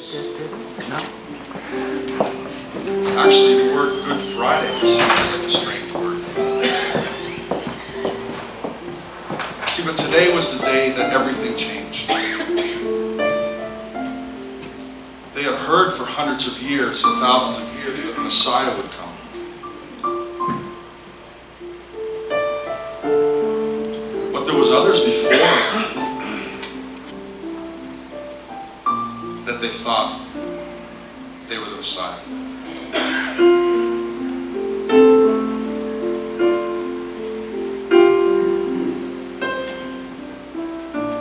Actually, the word Good Friday seems like a strange word. See, but today was the day that everything changed. They had heard for hundreds of years and thousands of years that the Messiah would come. But there was others before that they thought they were the Messiah.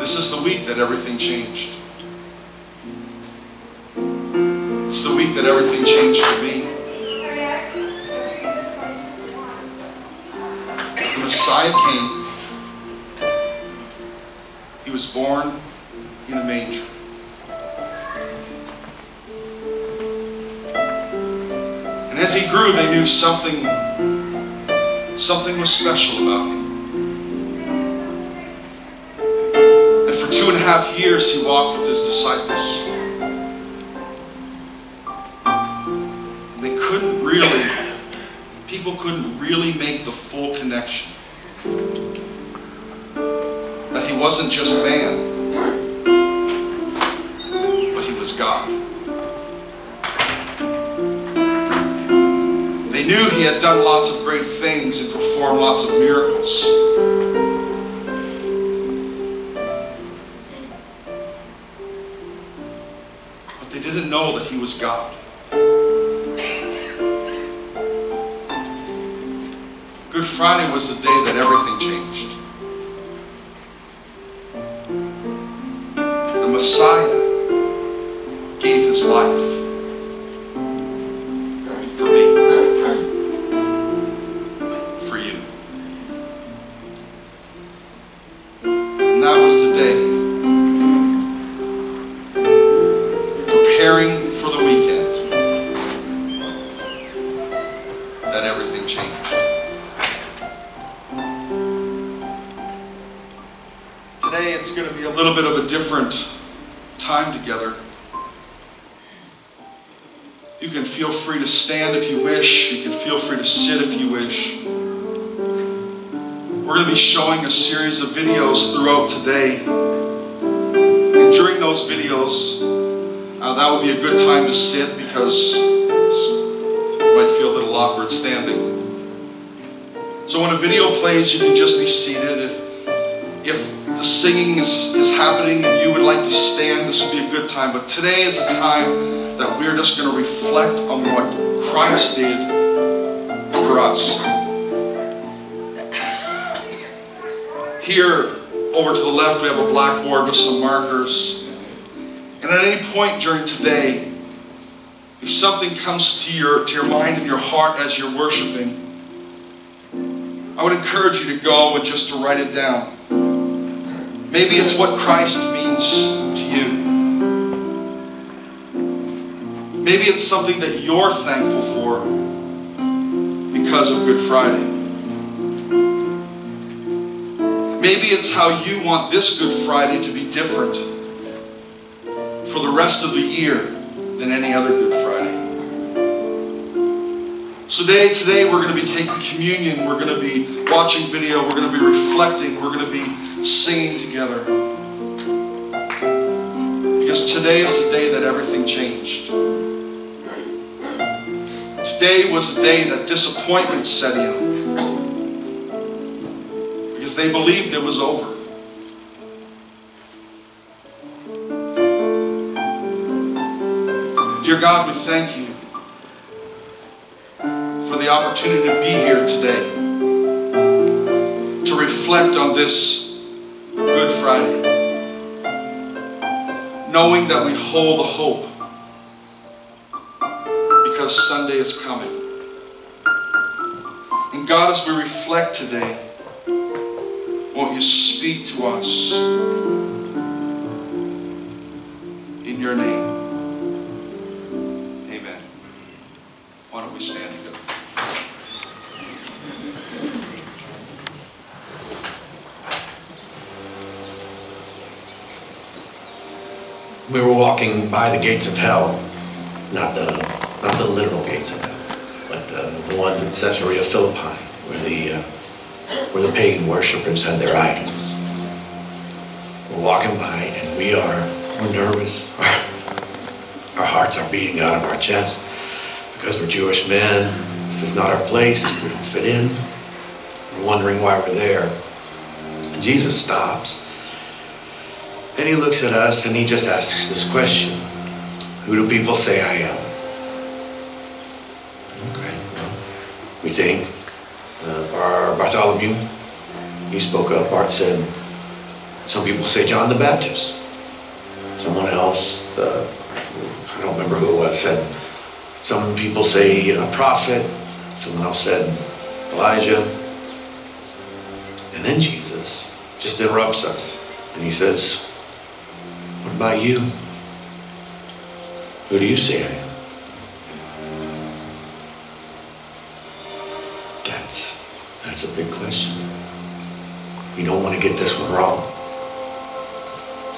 This is the week that everything changed. It's the week that everything changed for me. The Messiah came. He was born in a manger. And as he grew, they knew something was special about him. And for 2.5 years, he walked with his disciples. People couldn't really make the full connection that he wasn't just man, but he was God. They knew he had done lots of great things and performed lots of miracles. But they didn't know that he was God. Good Friday was the day that everything changed. The Messiah gave his life for me, for you. And that was the day, preparing for the weekend, that everything changed. Today it's going to be a little bit of a different time together. You can feel free to stand if you wish. You can feel free to sit if you wish. We're going to be showing a series of videos throughout today. And during those videos, that would be a good time to sit because you might feel a little awkward standing. So when a video plays, you can just be seated. If the singing is happening and you would like to stand, this would be a good time. But today is a time that we're just going to reflect on what Christ did for us. Here, over to the left, we have a blackboard with some markers. And at any point during today, if something comes to your mind and your heart as you're worshiping, I would encourage you to go and just to write it down. Maybe it's what Christ means to you. Maybe it's something that you're thankful for because of Good Friday. Maybe it's how you want this Good Friday to be different for the rest of the year than any other Good Friday. So today we're going to be taking communion, we're going to be watching video, we're going to be reflecting, we're going to be singing together. Because today is the day that everything changed. Today was the day that disappointment set in. Because they believed it was over. Dear God, we thank you for the opportunity to be here today, to reflect on this Good Friday, knowing that we hold a hope because Sunday is coming. And God, as we reflect today, won't you speak to us in your name? Amen. Why don't we stand together? we were walking by the gates of hell, not the literal gates of hell, but the ones in Caesarea Philippi, where the pagan worshippers had their idols. We're walking by, and we're nervous. Our hearts are beating out of our chest because we're Jewish men. This is not our place. We don't fit in. We're wondering why we're there. And Jesus stops, and he looks at us, and he just asks this question: who do people say I am? Okay, well, we think Bartholomew, he spoke up. Bart said, some people say John the Baptist. Someone else, I don't remember who it was, said, some people say a prophet. Someone else said Elijah. And then Jesus just interrupts us, and he says, what about you? Who do you say I am? That's a big question. We don't want to get this one wrong.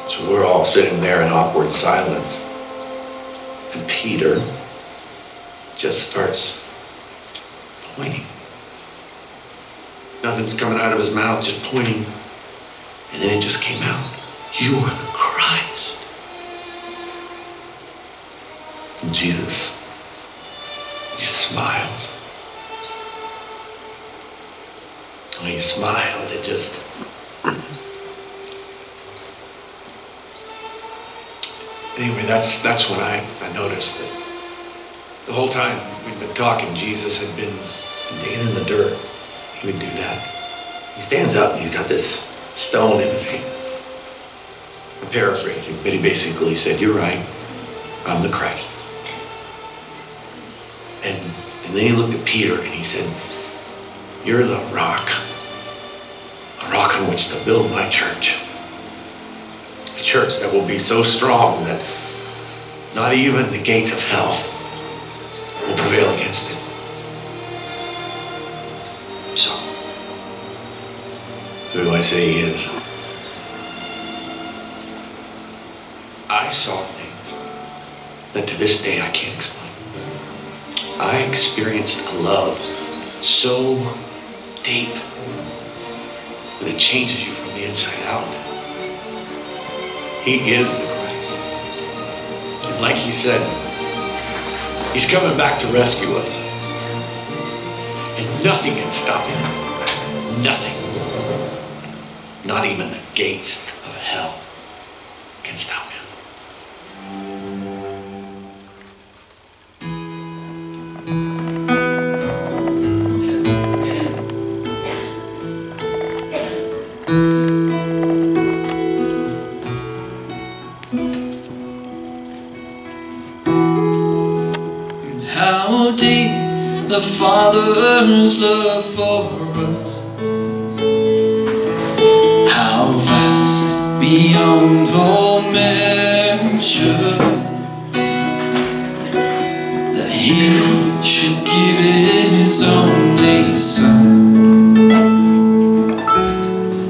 So we're all sitting there in awkward silence. And Peter just starts pointing. Nothing's coming out of his mouth, just pointing. And then it just came out. You are the Christ. And Jesus just smiles. When he smiled, it just... Anyway, that's when I noticed that the whole time we'd been talking, Jesus had been digging in the dirt. He would do that. He stands up and he's got this stone in his hand. I'm paraphrasing, but he basically said, you're right, I'm the Christ. And then he looked at Peter and he said, you're the rock on which to build my church. A church that will be so strong that not even the gates of hell will prevail against it. So, who do I say he is? I saw things that to this day I can't explain. I experienced a love so deep that it changes you from the inside out. He is the Christ. And like he said, he's coming back to rescue us. And nothing can stop him. Nothing. Not even the gates of hell can stop him. How deep the Father's love for us, how vast beyond all measure, that He should give His only Son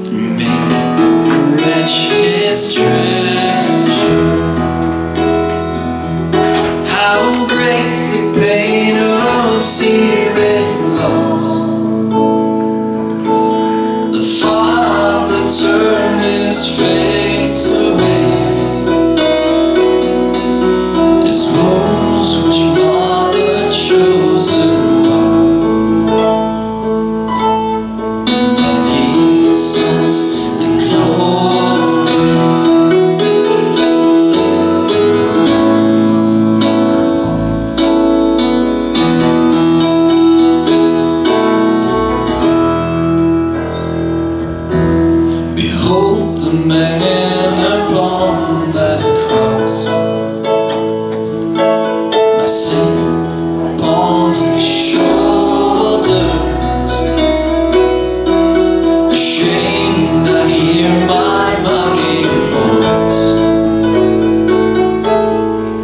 to make a wretch His treasure. How great the pain of sin and loss, the Father turned His face away, His wounds which mar the chosen one, and He sons to glory. Behold the man upon that cross, my sin upon His shoulders. Ashamed I hear my mocking voice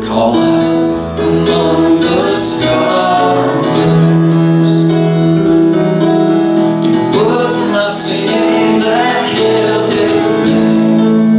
call out among the scoffers. It was my sin that held Him there.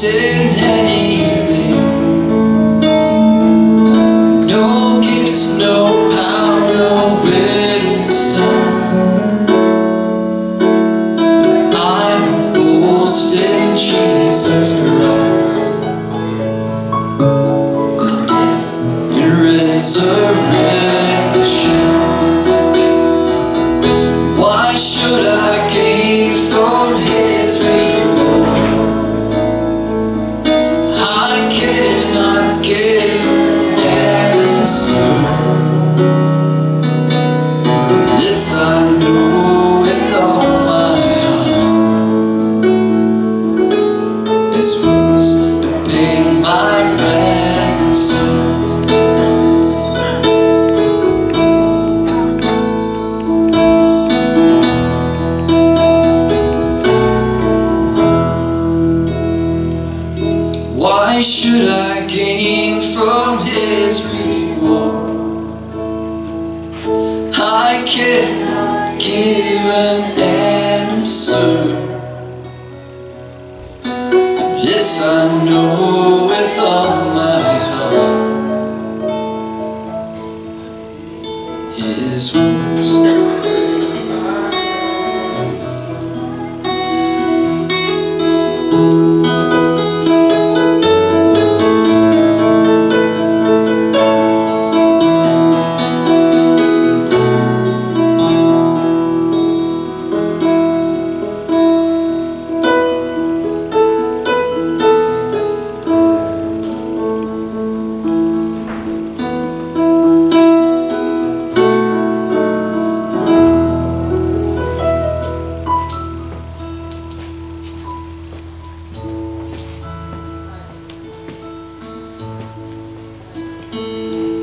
boasting anything. No gifts, no power, no wisdom. I'm boasting Jesus Christ, His death and resurrection. Why should I gain from His reward? I cannot give an answer. This I know with all my heart. His wounds to pay my ransom. Why should I gain from His reward? I cannot give an answer. This I know with all my heart. His wounds.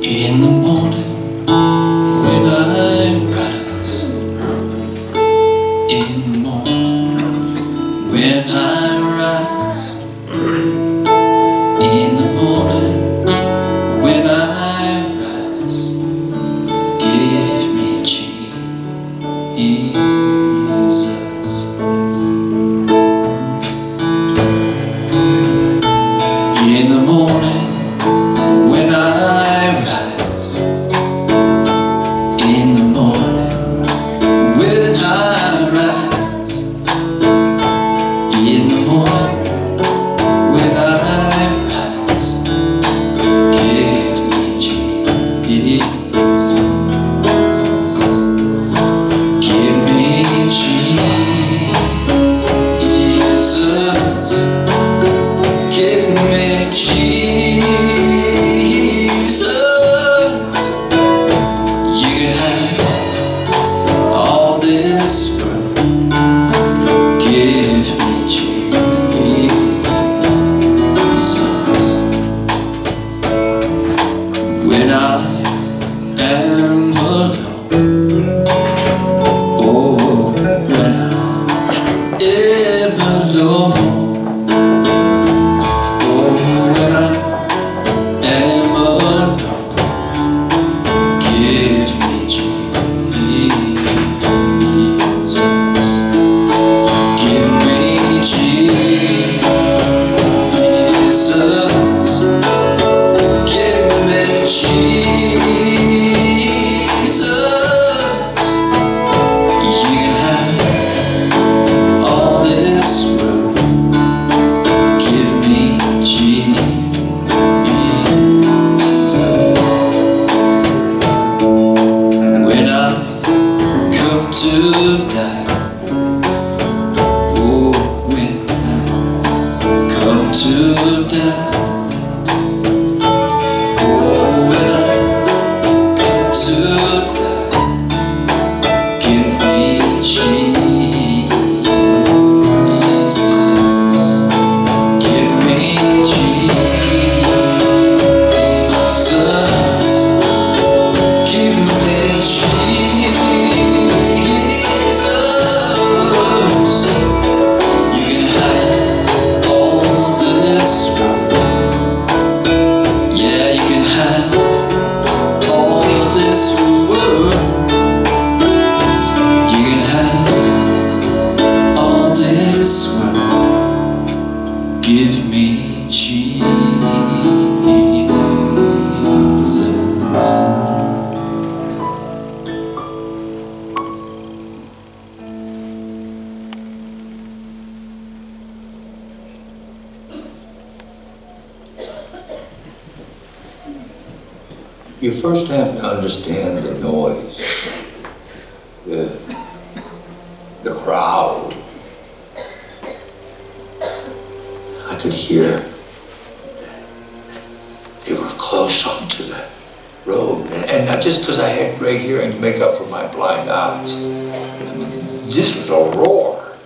In the morning when I rise, in the morning when I rise, in the morning when I rise, give me Jesus. In the morning when I rise, in the morning when I rise, in the morning when I rise, give me Jesus. Give me Jesus. Give me Jesus. You can have all this world. Give me Jesus. When I am alone, oh, when I am alone, when I am alone, give me Jesus. Give me Jesus. Give me Jesus. You can have all this world. Give me Jesus. When I come to die, oh, when I come to die, oh, when I come to die, give me Jesus. Give me Jesus. Give me Jesus. You first have to understand the noise, the crowd. I could hear they were close onto the road, and not just because I had great hearing to make up for my blind eyes. I mean, this was a roar.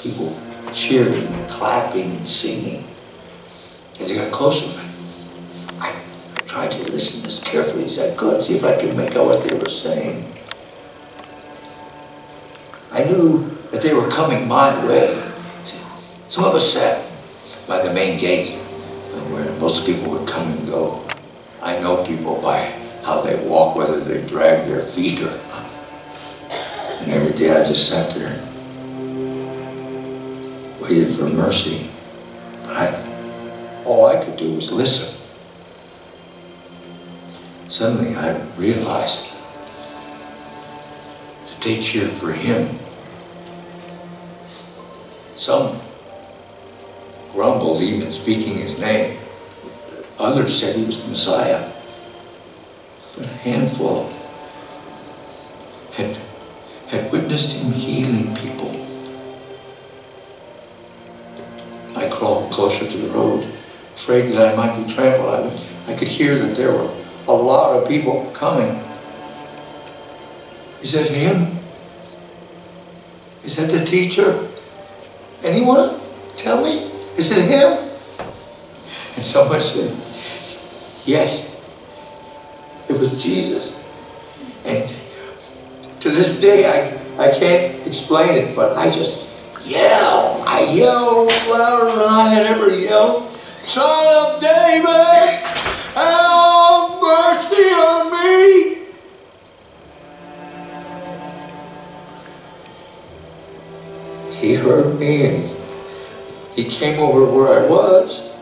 People cheering and clapping and singing. As I got closer, I tried to listen as carefully as I could, see if I could make out what they were saying. I knew that they were coming my way. Some of us sat by the main gates where most people would come and go. I know people by how they walk, whether they drag their feet or not. And every day I just sat there and waited for mercy. But all I could do was listen. Suddenly I realized that they cheered for him. Some grumbled, even speaking his name. Others said he was the Messiah. But a handful had witnessed him healing people. I crawled closer to the road, afraid that I might be trampled. I could hear that there were a lot of people coming. Is that him? Is that the teacher? Anyone? Tell me. Is it him? And someone said, yes, it was Jesus. And to this day, I can't explain it, but I just yelled. I yelled louder than I had ever yelled. Son of David, have mercy on me. He heard me and he came over where I was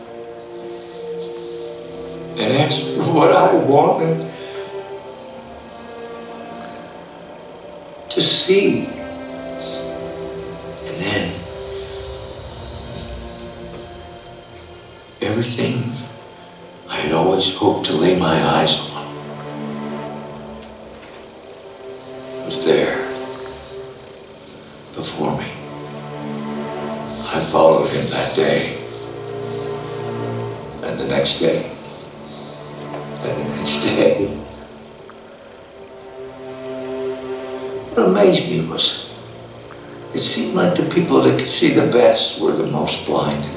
and asked me what I wanted to see. And then everything I had always hoped to lay my eyes on was there before me. I followed him that day, and the next day, and the next day. What amazed me was, it seemed like the people that could see the best were the most blinded.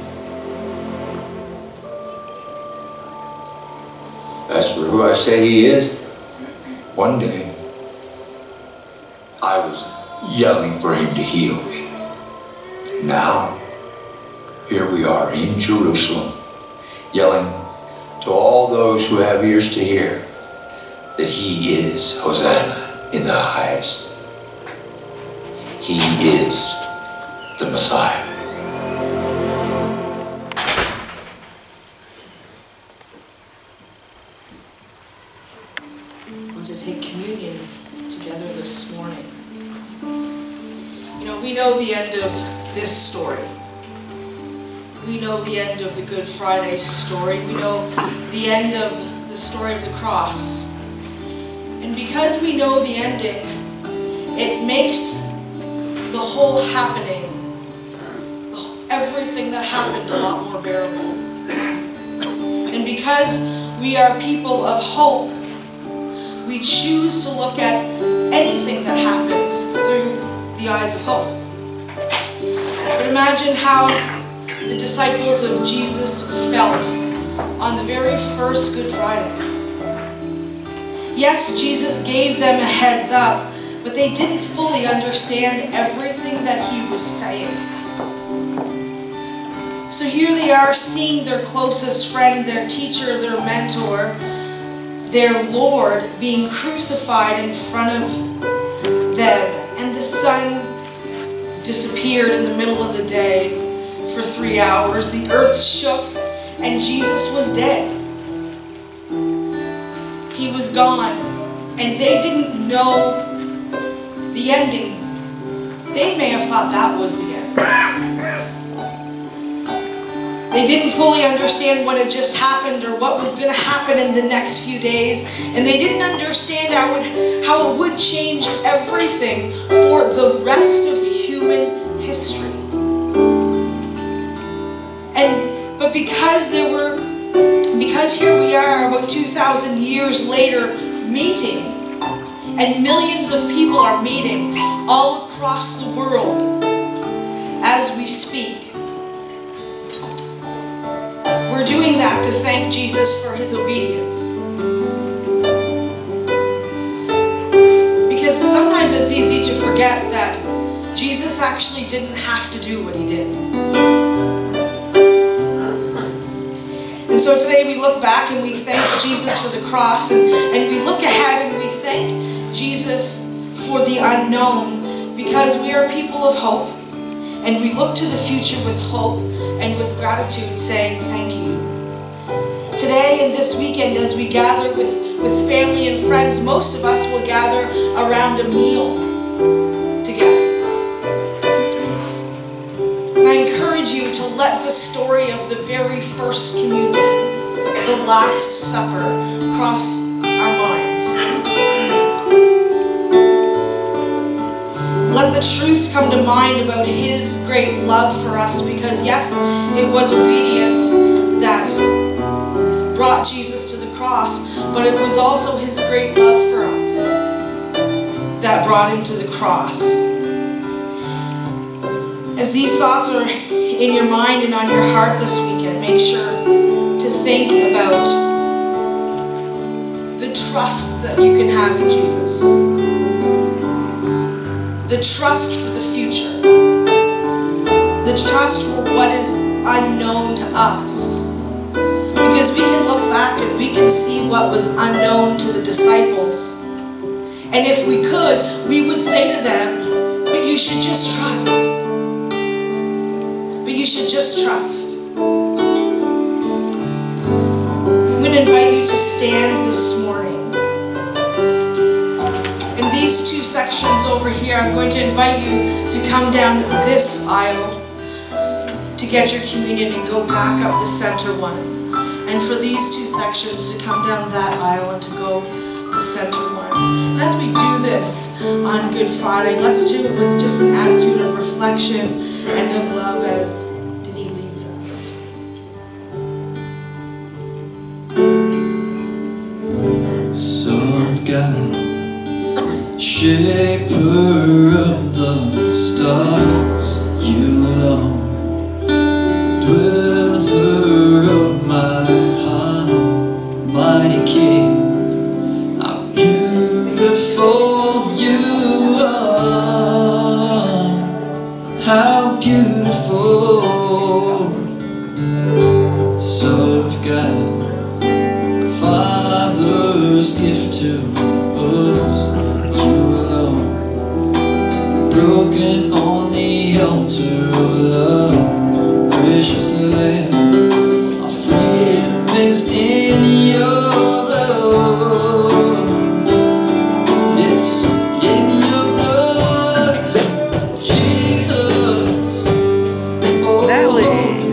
As for who I say he is, one day, I was yelling for him to heal me. Now, here we are in Jerusalem, yelling to all those who have ears to hear that he is Hosanna in the highest. He is the Messiah. We're going to take communion together this morning. You know, we know the end of this story. We know the end of the Good Friday story. We know the end of the story of the cross. And because we know the ending, it makes the whole happening, everything that happened, a lot more bearable. And because we are people of hope, we choose to look at anything that happens through the eyes of hope. But imagine how the disciples of Jesus felt on the very first Good Friday. Yes, Jesus gave them a heads up, but they didn't fully understand everything that he was saying. So here they are seeing their closest friend, their teacher, their mentor, their Lord being crucified in front of them. And the sun disappeared in the middle of the day for 3 hours. The earth shook and Jesus was dead. He was gone and they didn't know the ending. They may have thought that was the end. They didn't fully understand what had just happened or what was going to happen in the next few days. And they didn't understand how it would change everything for the rest of human history. But because here we are about 2,000 years later meeting, and millions of people are meeting all across the world as we speak. We're doing that to thank Jesus for his obedience. Because sometimes it's easy to forget that Jesus actually didn't have to do what he did. And so today we look back and we thank Jesus for the cross, and we look ahead and we thank Jesus for the unknown, because we are people of hope, and we look to the future with hope and with gratitude, saying thank you. Today and this weekend, as we gather with family and friends, most of us will gather around a meal together. And I encourage you to let the story of the very first communion, the Last Supper, cross our minds. Let the truths come to mind about his great love for us, because yes, it was obedience that brought Jesus to the cross, but it was also his great love for us that brought him to the cross. As these thoughts are in your mind and on your heart this weekend, make sure to think about the trust that you can have in Jesus. The trust for the future. The trust for what is unknown to us. Because we can look back and we can see what was unknown to the disciples. And if we could, we would say to them, but you should just trust. But you should just trust. I'm going to invite you to stand this morning. In these two sections over here, I'm going to invite you to come down this aisle to get your communion and go back up the center one. And for these two sections to come down that aisle and to go the center one. And as we do this on Good Friday, let's do it with just an attitude of reflection and of love as Denis leads us. Son of God, shaper of the stars, you alone, dweller of my heart, mighty King, how beautiful you are, how beautiful, Son of God, Father's gift to us, you alone, broken on the altar of love, precious Lamb, our freedom is in your blood. It's in your blood, Jesus. Oh,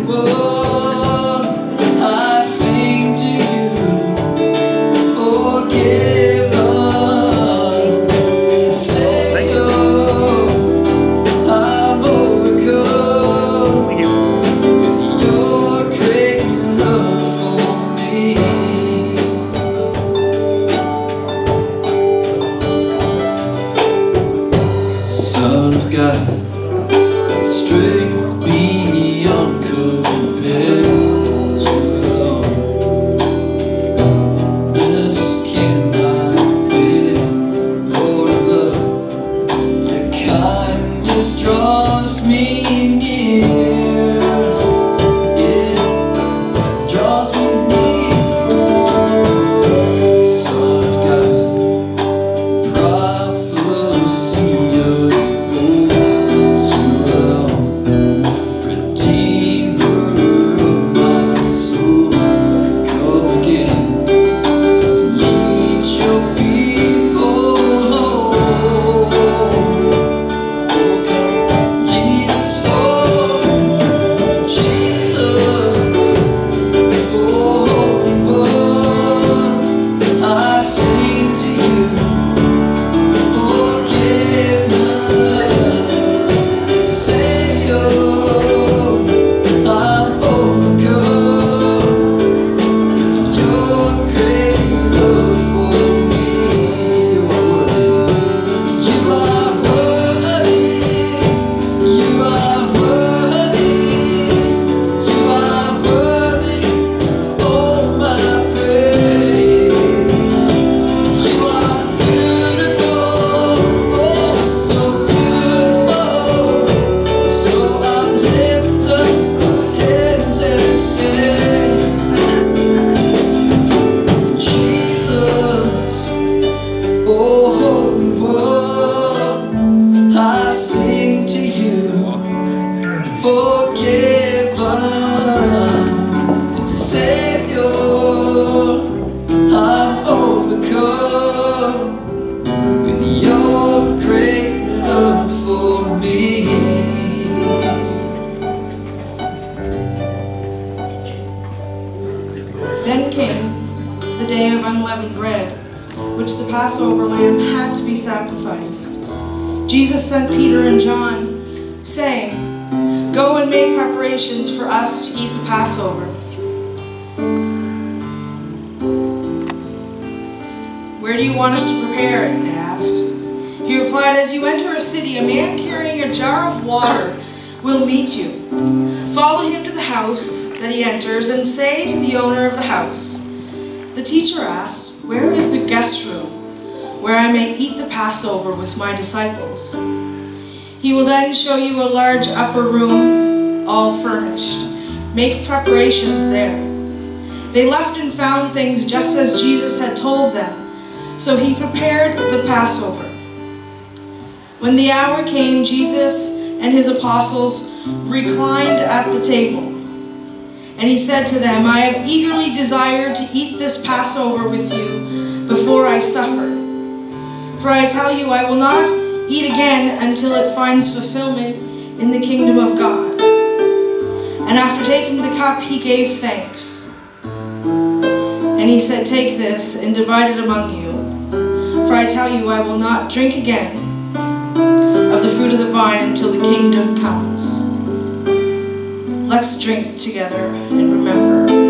oh, I sing to you, forgive us, Savior. I'm overcome. Your great love for me. Son of God, strength beyond compare, you alone. This cannot be, Lord of love. Your kindness draws me near. It draws me near. Son of God, prophecy of yours, you alone. Redeemer of my soul, come again. Lead your people home. Oh, come lead us home. I sing to you, forgiven and Savior. I'm overcome with your great love for me. Then came the day of unleavened bread, which the Passover lamb had to be sacrificed. Jesus sent Peter and John, saying, "Go and make preparations for us to eat the Passover." "Where do you want us to prepare it?" they asked. He replied, "As you enter a city, a man carrying a jar of water will meet you. Follow him to the house that he enters and say to the owner of the house, 'The teacher asks, where is the guest room where I may eat the Passover with my disciples?' He will then show you a large upper room, all furnished. Make preparations there." They left and found things just as Jesus had told them, so he prepared the Passover. When the hour came, Jesus and his apostles reclined at the table. And he said to them, "I have eagerly desired to eat this Passover with you before I suffer. For I tell you, I will not eat again until it finds fulfillment in the kingdom of God." And after taking the cup, he gave thanks. And he said, "Take this and divide it among you. For I tell you, I will not drink again of the fruit of the vine until the kingdom comes." Let's drink together and remember.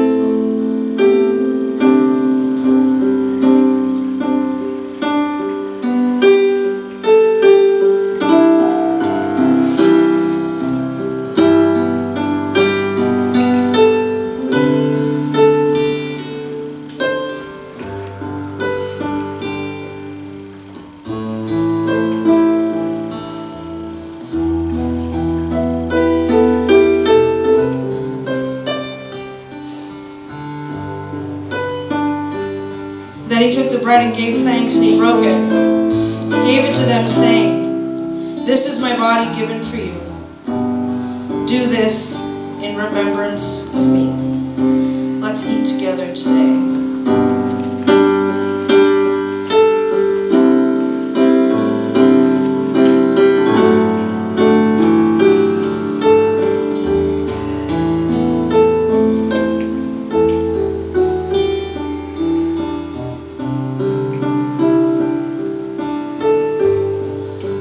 Then he took the bread and gave thanks, and he broke it. He gave it to them, saying, "This is my body given for you. Do this in remembrance of me." Let's eat together today.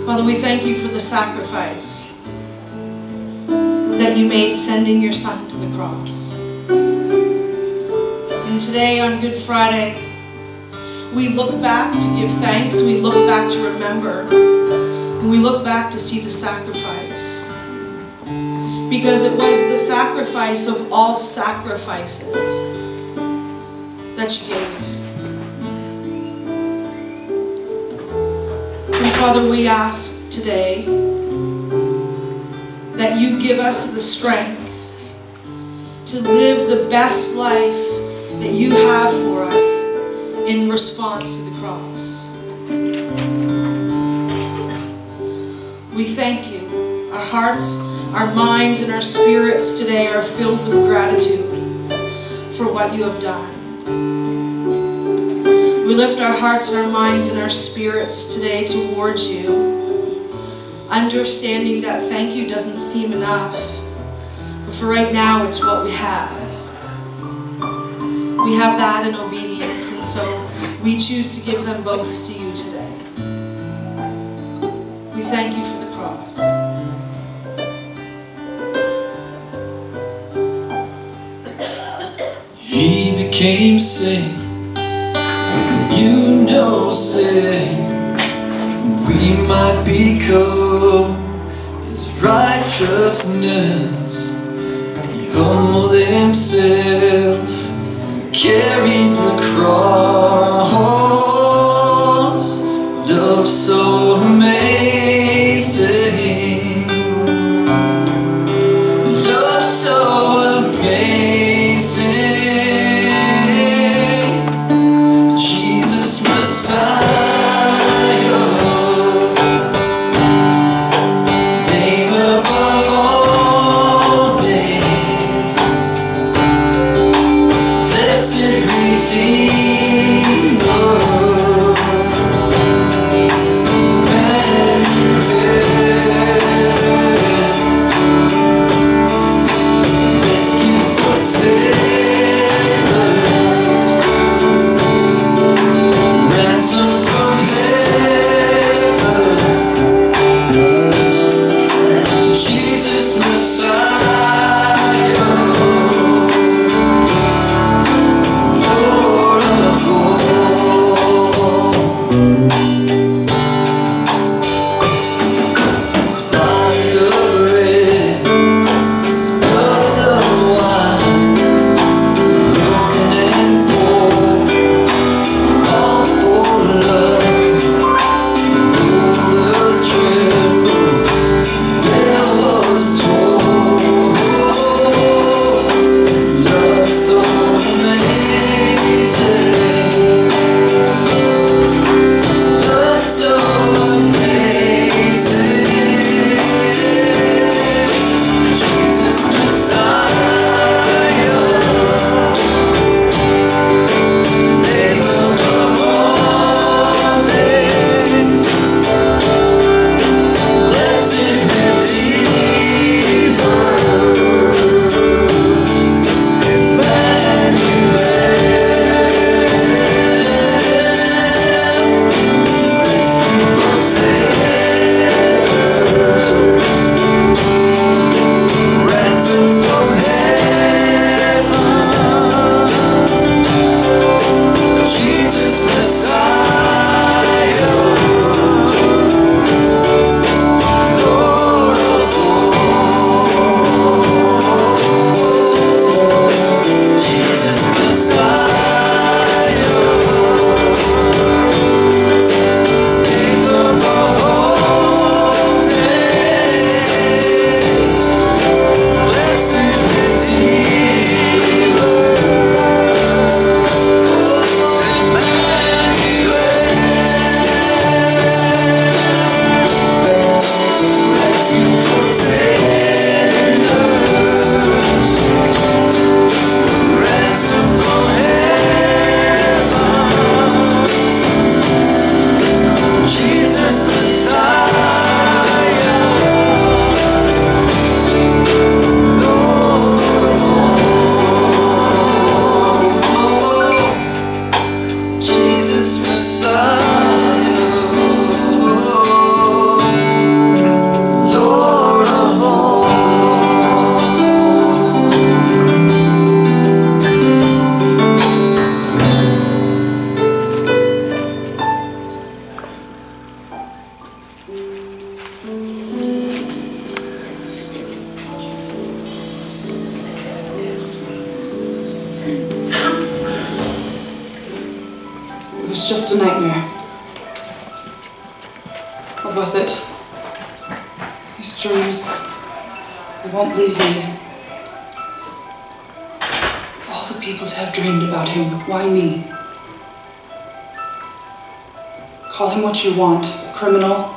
Father, we thank you for the sacrifice that you made, sending your Son to the cross. And today on Good Friday, we look back to give thanks, we look back to remember, and we look back to see the sacrifice. Because it was the sacrifice of all sacrifices that you gave. And Father, we ask today that you give us the strength to live the best life that you have for us in response to the cross. We thank you. Our hearts, our minds, and our spirits today are filled with gratitude for what you have done. We lift our hearts and our minds and our spirits today towards you, understanding that thank you doesn't seem enough, but for right now it's what we have. We have that in obedience, and so we choose to give them both to you today. We thank you for the cross. He became sin, you know sin, we might become his righteousness. He humbled himself, carried the cross. Love so amazing, love so amazing. Jesus Messiah, was just a nightmare. Or was it? These dreams, they won't leave me. All the people have dreamed about him. Why me? Call him what you want. A criminal,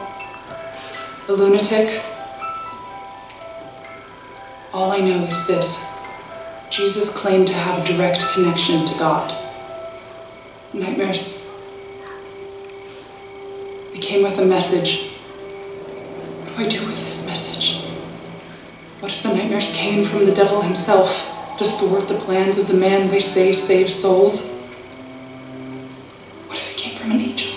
a lunatic. All I know is this. Jesus claimed to have a direct connection to God. Nightmares, they came with a message. What do I do with this message? What if the nightmares came from the devil himself to thwart the plans of the man they say saves souls? What if it came from an angel?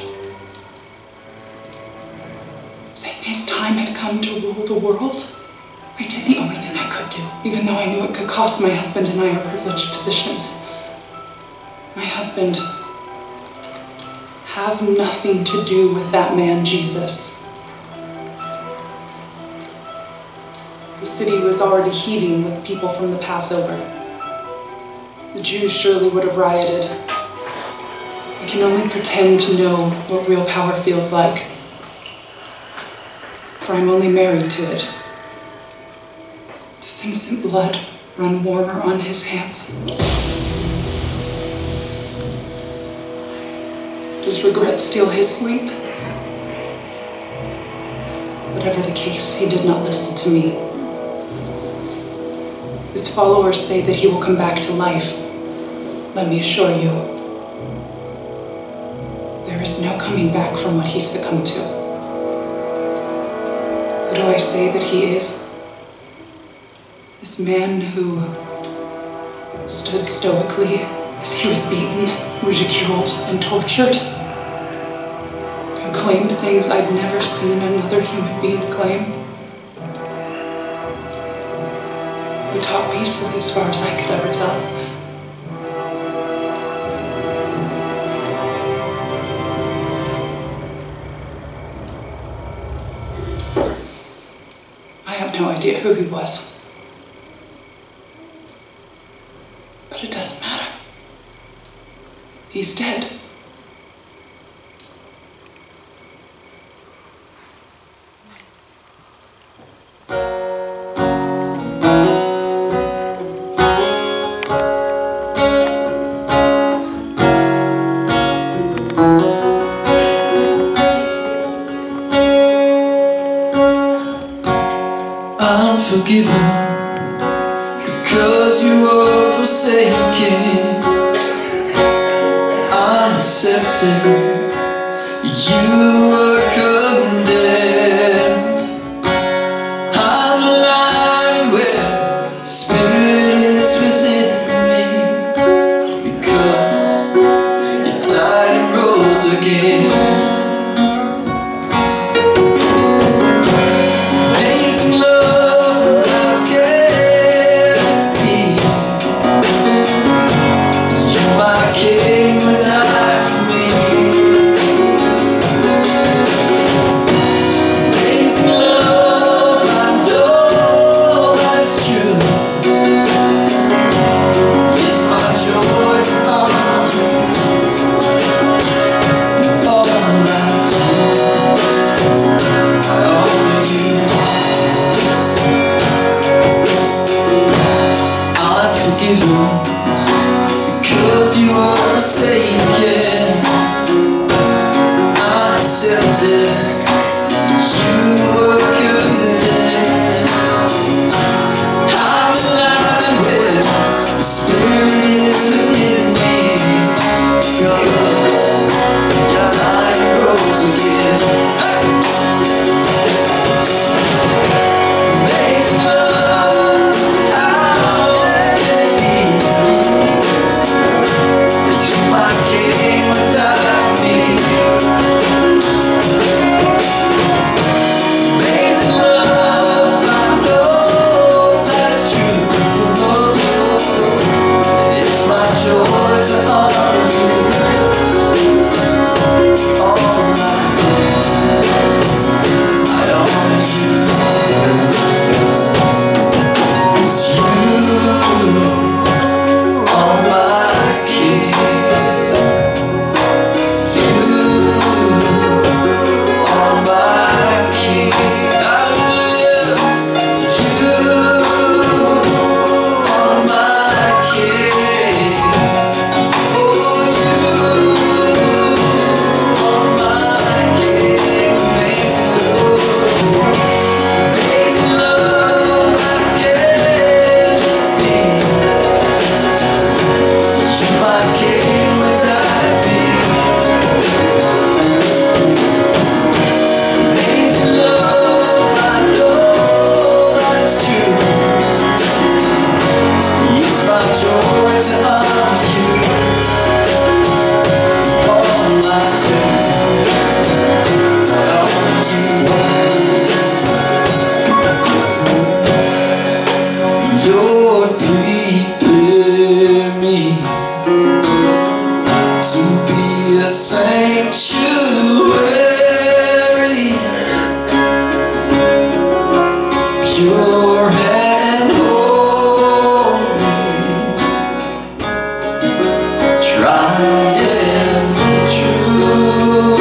Saying his time had come to rule the world? I did the only thing I could do, even though I knew it could cost my husband and I our privileged positions. My husband have nothing to do with that man, Jesus. The city was already heaving with people from the Passover. The Jews surely would have rioted. I can only pretend to know what real power feels like, for I'm only married to it. Does innocent blood run warmer on his hands? Does regret steal his sleep? Whatever the case, he did not listen to me. His followers say that he will come back to life. Let me assure you, there is no coming back from what he succumbed to. But do I say that he is? This man who stood stoically as he was beaten, ridiculed, and tortured, who claimed things I'd never seen another human being claim, who taught peacefully as far as I could ever tell. I have no idea who he was. But it doesn't matter. He's dead. I'm forgiven because you were forsaken. I'm accepted, you were condemned. I'm alive where spirit is within me, because you died and rose again. pure and holy, tried and true,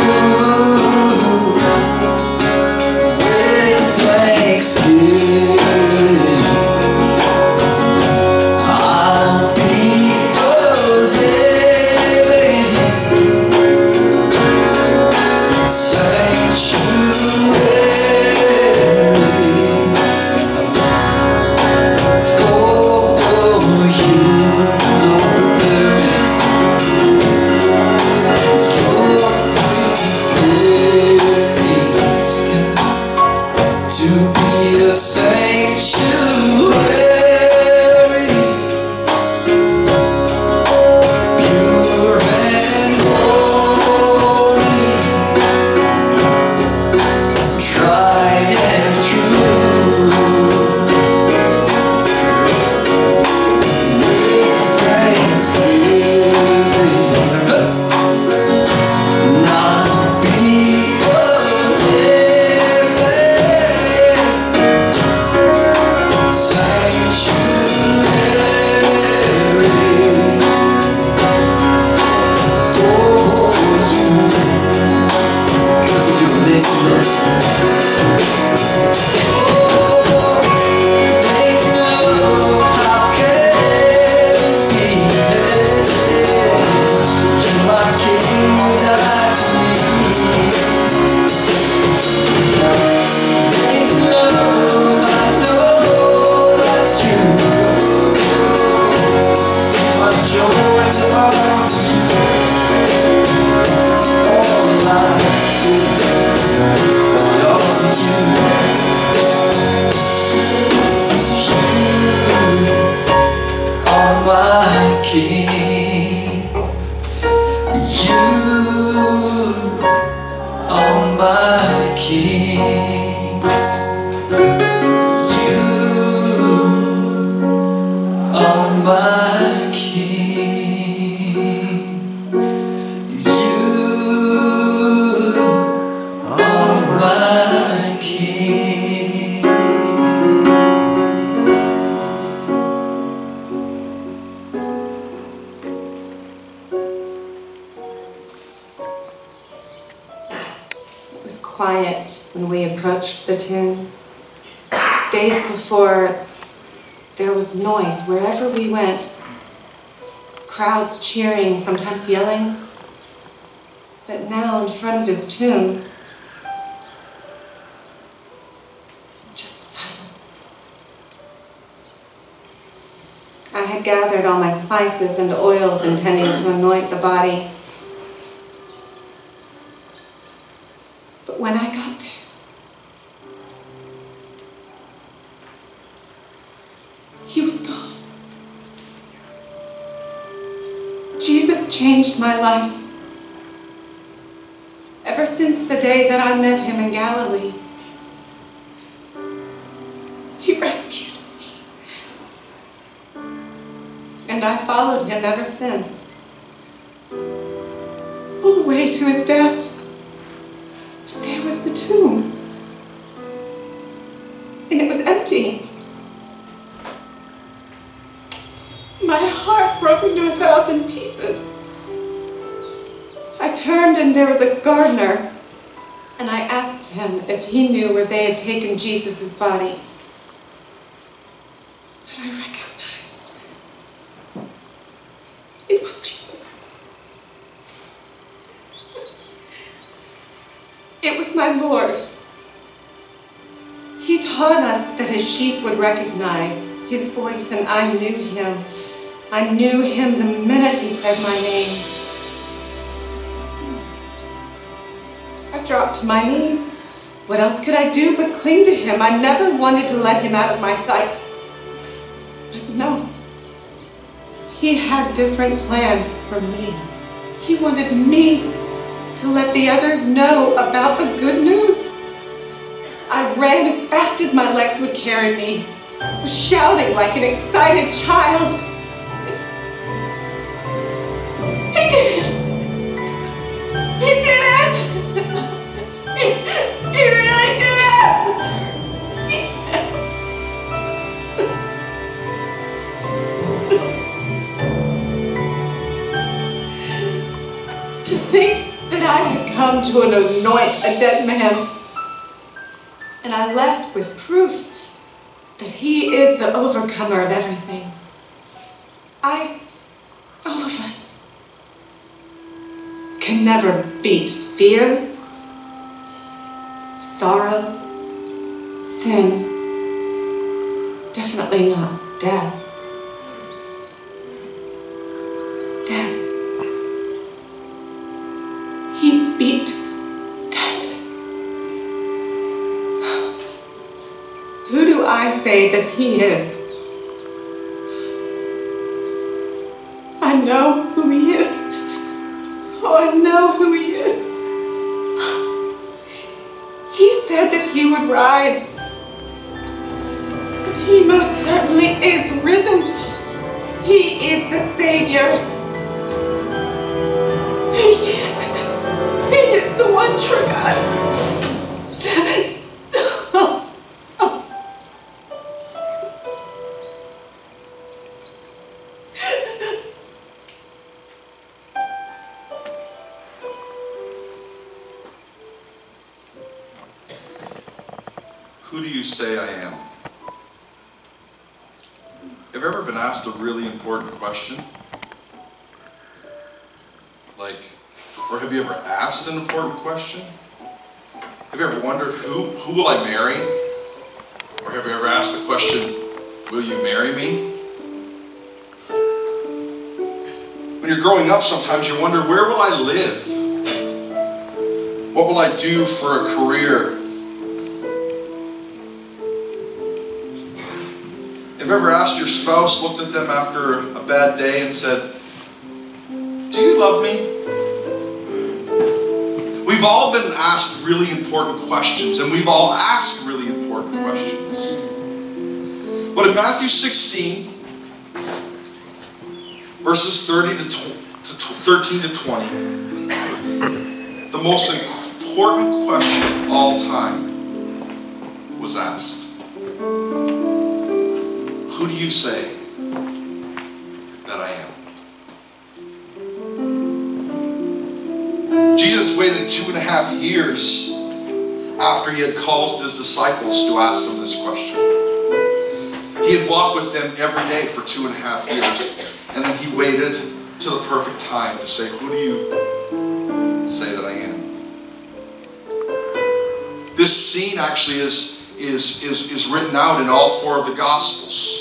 with thanksgiving I'll be a living Quiet when we approached the tomb. Days before, there was noise wherever we went. Crowds cheering, sometimes yelling. But now in front of his tomb, just silence. I had gathered all my spices and oils intending to anoint the body. But when I got there, he was gone. Jesus changed my life. Ever since the day that I met him in Galilee, he rescued me. And I followed him ever since, all the way to his death. There was the tomb, and it was empty. My heart broke into 1,000 pieces. I turned and there was a gardener, and I asked him if he knew where they had taken Jesus' body. But I recognized it was Jesus. It was my Lord. He taught us that his sheep would recognize his voice, and I knew him. I knew him the minute he said my name. I dropped to my knees. What else could I do but cling to him? I never wanted to let him out of my sight. But no, he had different plans for me. He wanted me to let the others know about the good news. I ran as fast as my legs would carry me, shouting like an excited child. He did it! He did it! He really did it! Yes. come to anoint a dead man. And I left with proof that he is the overcomer of everything. All of us, can never beat fear, sorrow, sin, definitely not death. Death. He beat death. Who do I say that he is? I know who he is. Oh, I know who he is. He said that he would rise. He most certainly is risen. He is the Savior. He is the one true God. Who do you say I am? Have you ever been asked a really important question? Or have you ever asked an important question? Have you ever wondered, who will I marry? Or have you ever asked the question, will you marry me? When you're growing up, sometimes you wonder, where will I live? What will I do for a career? Have you ever asked your spouse, looked at them after a bad day and said, do you love me? We've all been asked really important questions, and we've all asked really important questions. But in Matthew 16, verses 13 to 20, the most important question of all time was asked. Who do you say that I am? Jesus waited 2.5 years after he had called his disciples to ask them this question. He had walked with them every day for 2.5 years, and then he waited till the perfect time to say, who do you say that I am? This scene actually is written out in all 4 of the Gospels.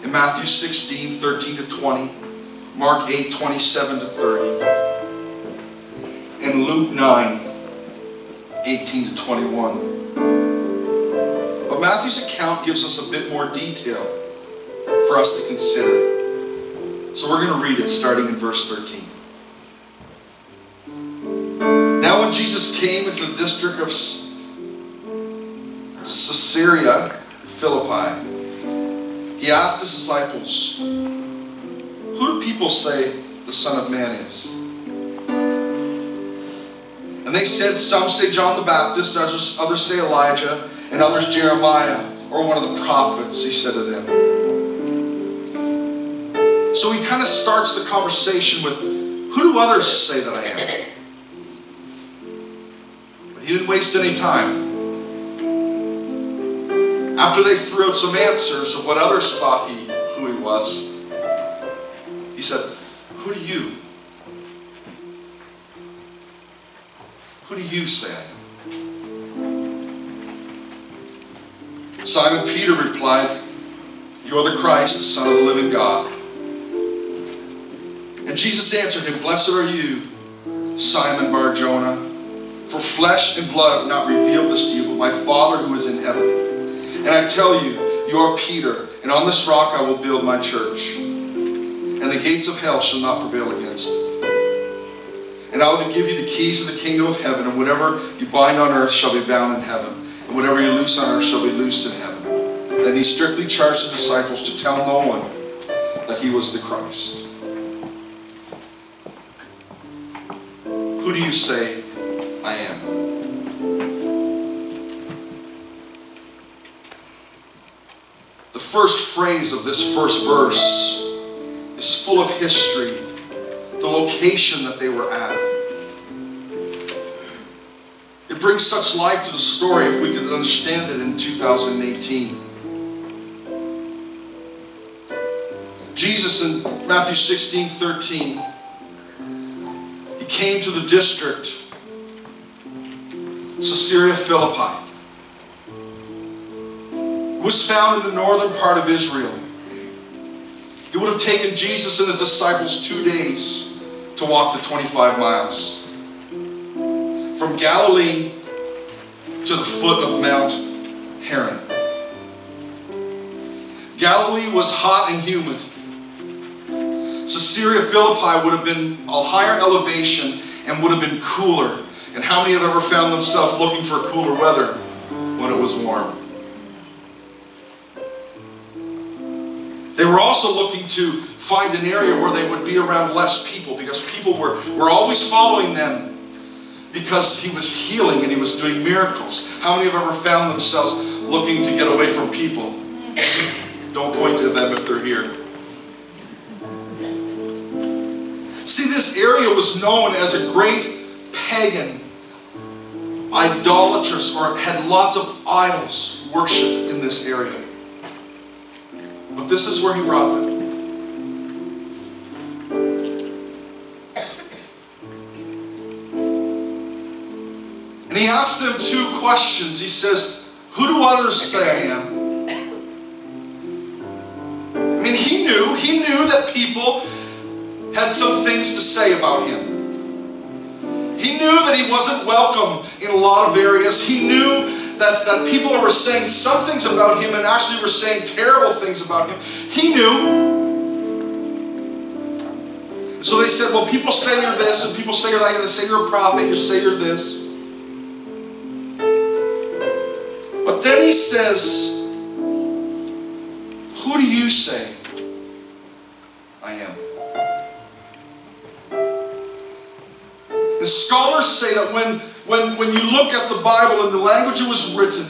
In Matthew 16, 13 to 20, Mark 8, 27 to 30, and Luke 9, 18 to 21. But Matthew's account gives us a bit more detail for us to consider. So we're going to read it starting in verse 13. Now when Jesus came into the district of Caesarea Philippi, he asked his disciples, who do people say the Son of Man is? And they said, some say John the Baptist, others say Elijah, and others Jeremiah, or one of the prophets, he said to them. So he kind of starts the conversation with, who do others say that I am? But he didn't waste any time. After they threw out some answers of what others thought who he was, he said, who do you say I am? Simon Peter replied, you are the Christ, the Son of the living God. And Jesus answered him, blessed are you, Simon Bar-Jonah, for flesh and blood have not revealed this to you, but my Father who is in heaven. And I tell you, you are Peter, and on this rock I will build my church, and the gates of hell shall not prevail against it. And I will give you the keys of the kingdom of heaven, and whatever you bind on earth shall be bound in heaven, and whatever you loose on earth shall be loosed in heaven. Then he strictly charged the disciples to tell no one that he was the Christ. Who do you say I am? The first phrase of this first verse is full of history, the location that they were at. bring such life to the story if we could understand it in 2018. Jesus in Matthew 16:13, he came to the district Caesarea Philippi. It was found in the northern part of Israel. It would have taken Jesus and his disciples 2 days to walk the 25 miles. From Galilee to the foot of Mount Hermon. Galilee was hot and humid. Caesarea Philippi would have been a higher elevation and would have been cooler. And how many have ever found themselves looking for cooler weather when it was warm? They were also looking to find an area where they would be around less people, because people were always following them because he was healing and he was doing miracles. How many have ever found themselves looking to get away from people? Don't point to them if they're here. See, this area was known as a great pagan, idolatrous, or had lots of idols worship in this area. But this is where he brought them. And he asked them 2 questions. He says, who do others say I am? I mean, he knew that people had some things to say about him. He knew that he wasn't welcome in a lot of areas. He knew that people were saying some things about him and actually were saying terrible things about him. He knew. So they said, well, people say you're this, and people say you're that. They say you're a prophet, you say you're this. But then he says, who do you say I am? The scholars say that when you look at the Bible and the language it was written,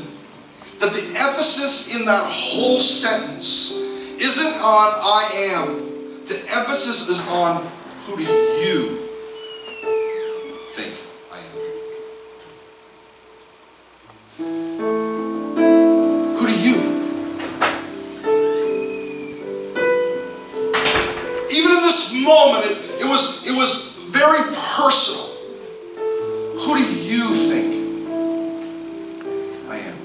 that the emphasis in that whole sentence isn't on I am. The emphasis is on who do you think I am? Who do you? Even in this moment, it was very personal. Who do you think I am?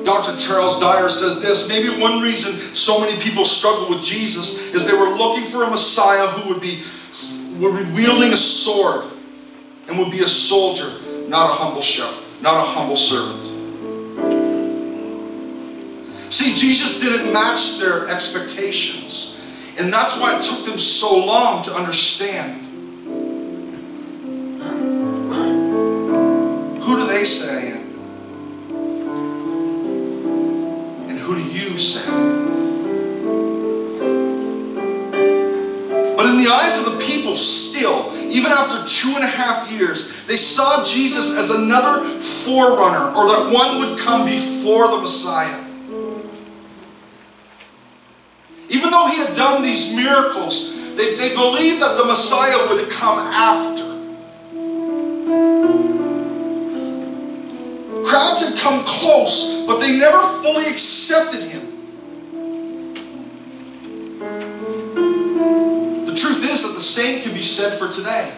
Dr. Charles Dyer says this: maybe one reason so many people struggle with Jesus is they were looking for a Messiah who would be wielding a sword and would be a soldier, not a humble shepherd, not a humble servant. See, Jesus didn't match their expectations. And that's why it took them so long to understand. Who do they say I am? And who do you say I am? But in the eyes of the people still, even after 2.5 years, they saw Jesus as another forerunner, or that one would come before the Messiah. Even though he had done these miracles, they believed that the Messiah would come after. Crowds had come close, but they never fully accepted him. The truth is that the same can be said for today.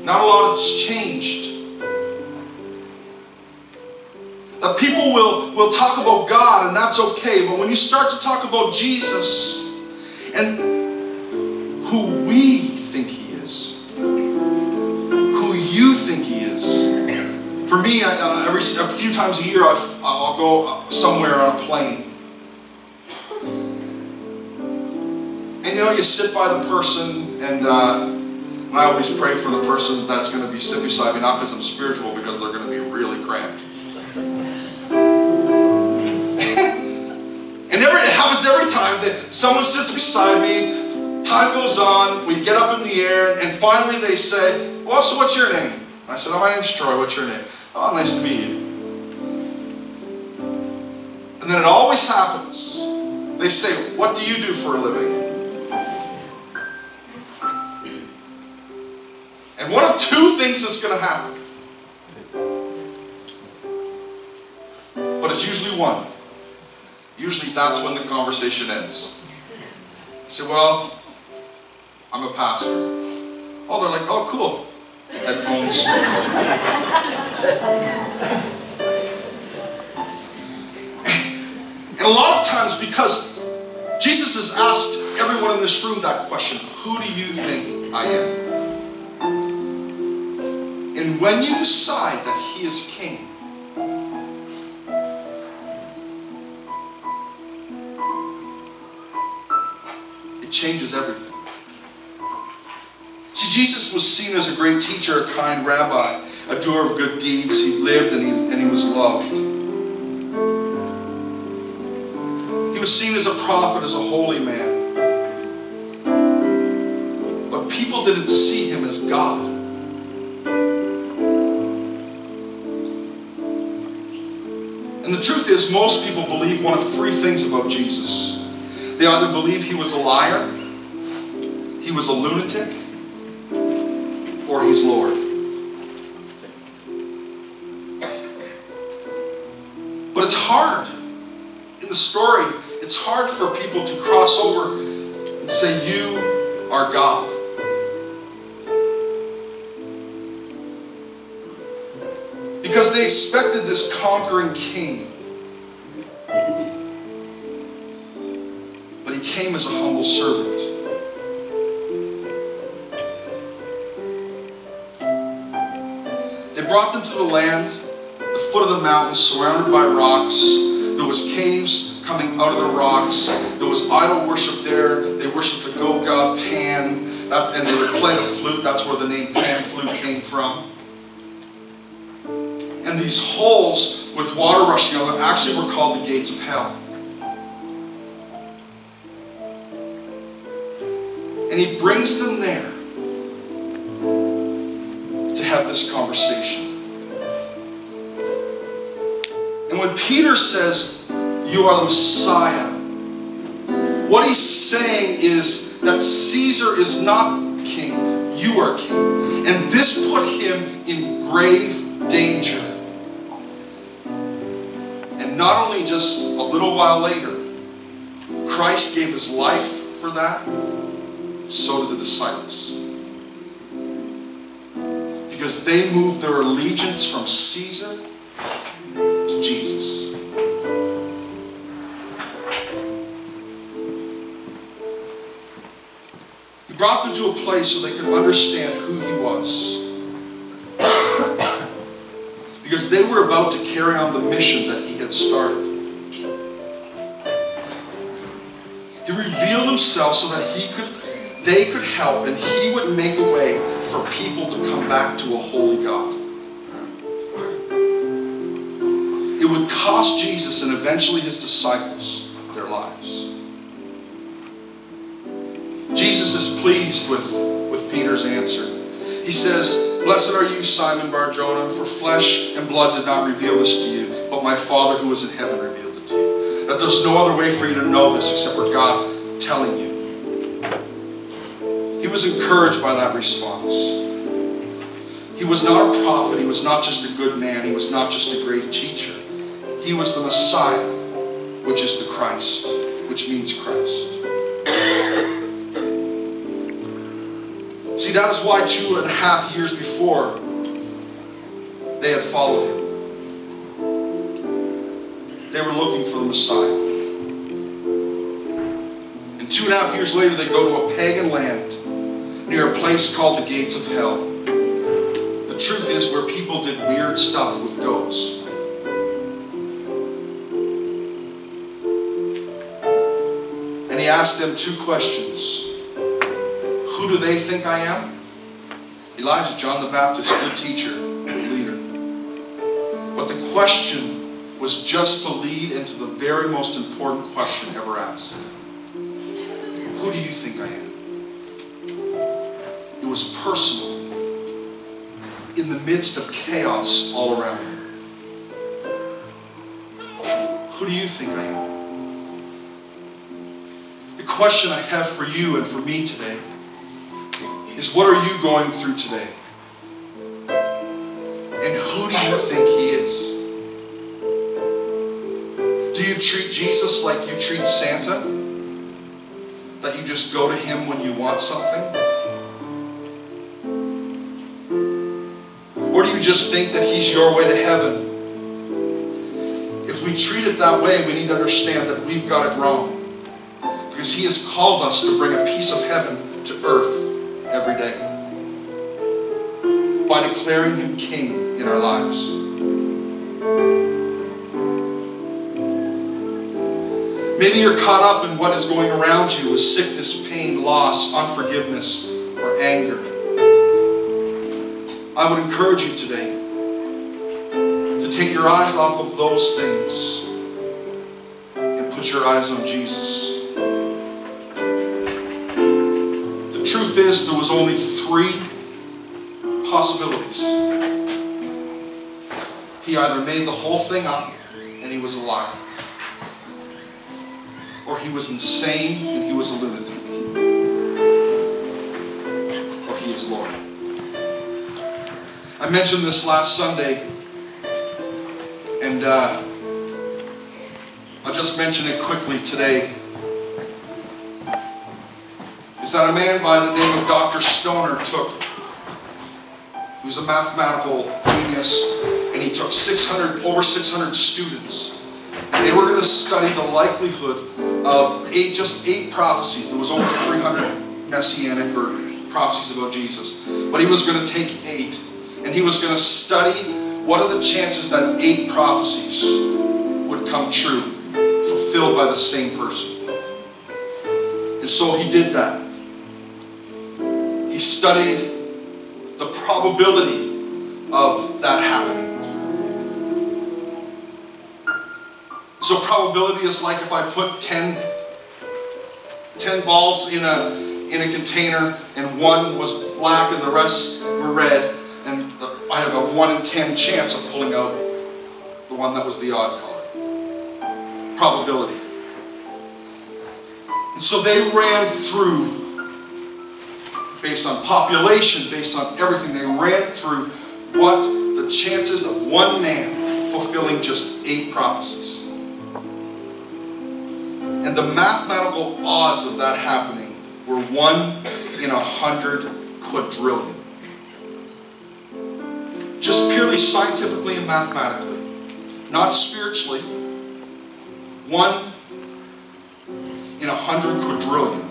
Not a lot has changed. That people will talk about God, and that's okay. But when you start to talk about Jesus and who we think he is, who you think he is. For me, a few times a year, I'll go somewhere on a plane. And you know, you sit by the person, and I always pray for the person that's going to be sitting beside me, not because I'm spiritual, because they're going to be really cramped. And it happens every time that someone sits beside me, time goes on, we get up in the air, and finally they say, well, so what's your name? I said, oh, my name's Troy, what's your name? Oh, nice to meet you. And then it always happens They say, what do you do for a living? And one of two things is going to happen. But it's usually one. Usually that's when the conversation ends. I say, well, I'm a pastor. Oh, they're like, oh, cool. Headphones. And a lot of times, because Jesus has asked everyone in this room that question, who do you think I am? And when you decide that He is King, it changes everything. See, Jesus was seen as a great teacher, a kind rabbi, a doer of good deeds. He lived and he was loved. He was seen as a prophet, as a holy man. But people didn't see Him as God. And the truth is, most people believe one of three things about Jesus. They either believe He was a liar, He was a lunatic, or He's Lord. But it's hard. In the story, it's hard for people to cross over and say, you are God. Because they expected this conquering king. But He came as a humble servant. They brought them to the land, the foot of the mountain, surrounded by rocks. There was caves coming out of the rocks. There was idol worship there. They worshipped the goat god Pan. And they would play the flute. That's where the name Pan flute came from. And these holes with water rushing out of them actually were called the gates of hell. And He brings them there to have this conversation. And when Peter says, you are the Messiah, what he's saying is that Caesar is not king, you are king. And this put him in grave danger. And not only just a little while later, Christ gave His life for that, so did the disciples. Because they moved their allegiance from Caesar to Jesus. He brought them to a place so they could understand who He was. Because they were about to carry on the mission that He had started. He revealed Himself so that they could help, and He would make a way for people to come back to a holy God. It would cost Jesus and eventually His disciples their lives. Jesus is pleased with Peter's answer. He says, blessed are you, Simon Bar-Jonah, for flesh and blood did not reveal this to you, but my Father who is in heaven revealed it to you. That there's no other way for you to know this except for God telling you. He was encouraged by that response. He was not a prophet. He was not just a good man. He was not just a great teacher. He was the Messiah, which is the Christ, which means Christ. See, that is why 2.5 years before, they had followed Him. They were looking for the Messiah. And 2.5 years later, they go to a pagan land near a place called the gates of hell. The truth is where people did weird stuff with goats. And He asked them two questions. Who do they think I am? Elijah, John the Baptist, good teacher, good leader. But the question was just to lead into the very most important question ever asked. Who do you think I am? It was personal. In the midst of chaos all around him. Who do you think I am? question I have for you and for me today is, what are you going through today? And who do you think he is? Do you treat Jesus like you treat Santa? That you just go to him when you want something? Or do you just think that he's your way to heaven? If we treat it that way, we need to understand that we've got it wrong. Because he has called us to bring a piece of heaven to earth every day by declaring him king in our lives. Maybe you're caught up in what is going around you with sickness, pain, loss, unforgiveness, or anger. I would encourage you today to take your eyes off of those things and put your eyes on Jesus. The truth is, there was only 3 possibilities. He either made the whole thing up and he was a liar, or he was insane and he was a lunatic, or he is Lord. I mentioned this last Sunday, and I'll just mention it quickly today. Is that a man by the name of Dr. Stoner who's a mathematical genius, and he took over 600 students. And they were going to study the likelihood of just 8 prophecies. There was over 300 messianic or prophecies about Jesus. But he was going to take 8. And he was going to study what are the chances that 8 prophecies would come true, fulfilled by the same person. And so he did that. He studied the probability of that happening. So probability is like if I put 10 balls in a container, and one was black and the rest were red, and I have a 1 in 10 chance of pulling out the one that was the odd color. Probability. And so they ran through, based on population, based on everything, they ran through what the chances of one man fulfilling just 8 prophecies. And the mathematical odds of that happening were 1 in 100 quadrillion. Just purely scientifically and mathematically, not spiritually. 1 in 100 quadrillion.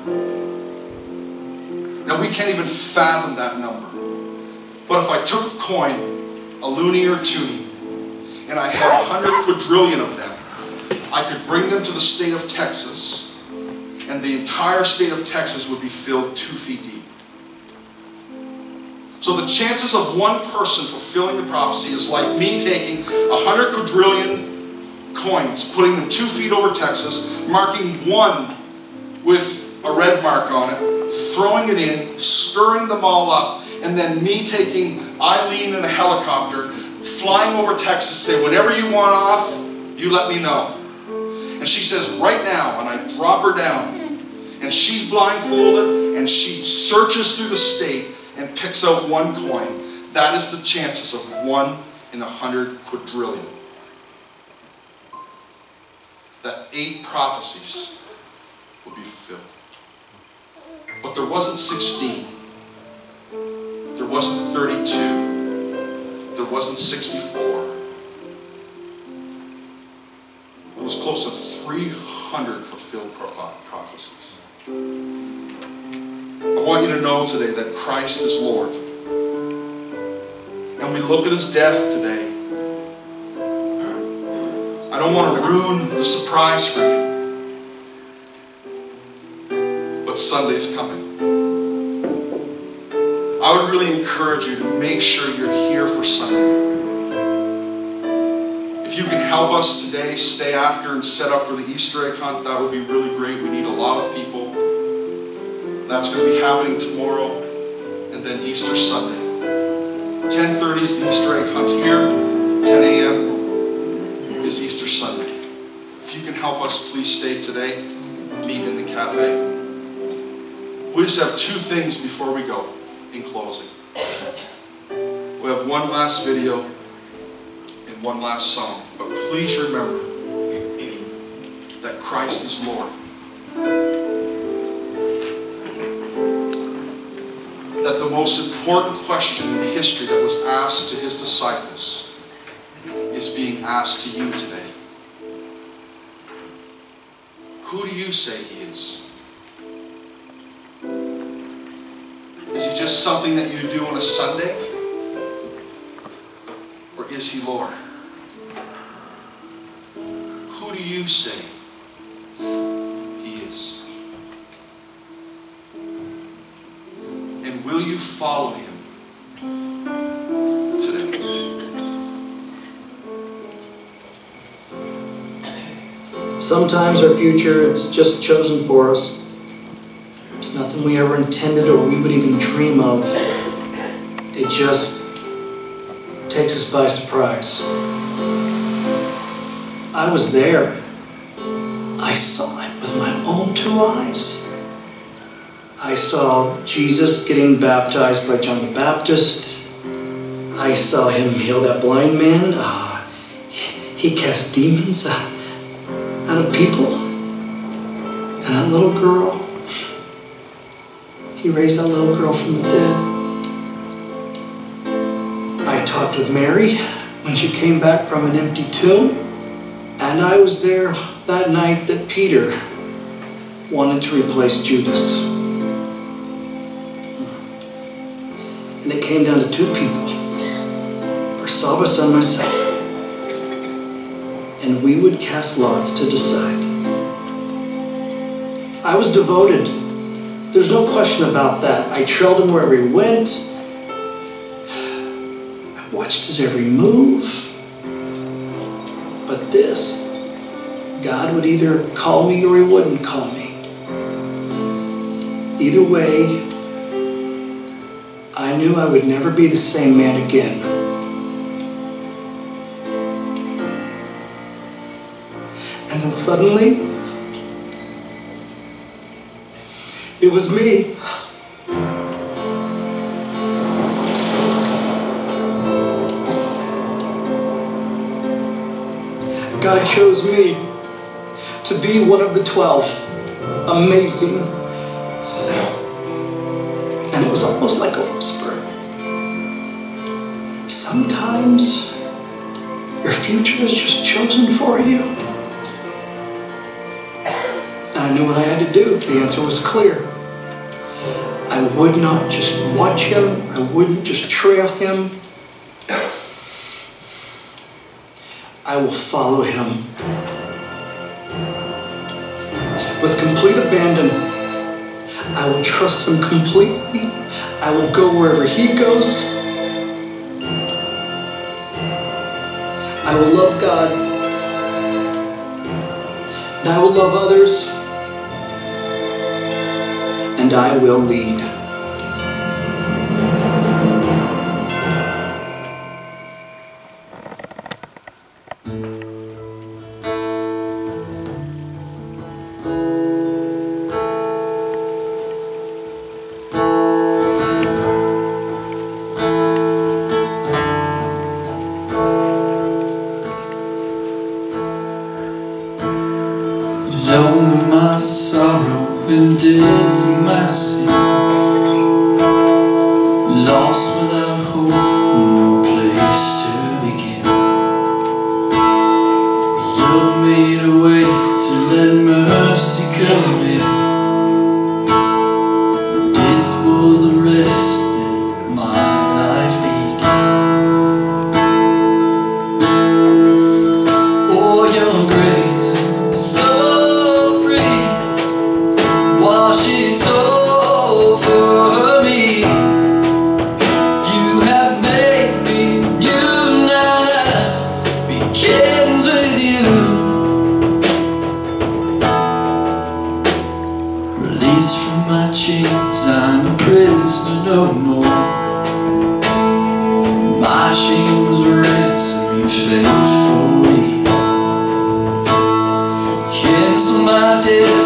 Now we can't even fathom that number. But if I took a coin, a loony or toonie, and I had 100 quadrillion of them, I could bring them to the state of Texas, and the entire state of Texas would be filled 2 feet deep. So the chances of one person fulfilling the prophecy is like me taking 100 quadrillion coins, putting them 2 feet over Texas, marking one with a red mark on it, throwing it in, stirring them all up, and then me taking Eileen in a helicopter, flying over Texas, say, whenever you want off, you let me know. And she says, right now, and I drop her down, and she's blindfolded, and she searches through the state and picks out 1 coin. That is the chances of 1 in 100 quadrillion. That 8 prophecies will be fulfilled. But there wasn't 16. There wasn't 32. There wasn't 64. It was close to 300 fulfilled prophecies. I want you to know today that Christ is Lord. And we look at his death today. I don't want to ruin the surprise for you. But Sunday's coming. I would really encourage you to make sure you're here for Sunday. If you can help us today, stay after and set up for the Easter egg hunt, that would be really great. We need a lot of people. That's going to be happening tomorrow, and then Easter Sunday. 10:30 is the Easter egg hunt here. 10 a.m. is Easter Sunday. If you can help us, please stay today. Meet in the cafe. We just have two things before we go in closing. We have one last video and one last song. But please remember that Christ is Lord. That the most important question in history that was asked to his disciples is being asked to you today. Who do you say he is? Is he just something that you do on a Sunday? Or is he Lord? Who do you say he is? And will you follow him today? Sometimes our future is just chosen for us. It's nothing we ever intended or we would even dream of. It just takes us by surprise. I was there. I saw it with my own two eyes. I saw Jesus getting baptized by John the Baptist. I saw him heal that blind man. He cast demons out of people. And that little girl, he raised that little girl from the dead. I talked with Mary when she came back from an empty tomb. And I was there that night that Peter wanted to replace Judas. And it came down to two people, Barsabbas and myself. And we would cast lots to decide. I was devoted. There's no question about that. I trailed him wherever he went. I watched his every move. But this, God would either call me or he wouldn't call me. Either way, I knew I would never be the same man again. And then suddenly, it was me. God chose me to be one of the 12. Amazing. And it was almost like a whisper. Sometimes your future is just chosen for you. And I knew what I had to do. The answer was clear. I would not just watch him. I wouldn't just trail him. I will follow him. With complete abandon, I will trust him completely. I will go wherever he goes. I will love God. And I will love others. And I will lead. Alone in my sorrow and dead to my sin, lost without hope, no place to begin. Love made a way to let mercy come in. This was the rest that my life began. Oh, your grace, so free, washes over me. You have made me new. Now life begins with you. Released from my chains, I'm a prisoner no more. My shame was ransom, you fell for me. Cancel my death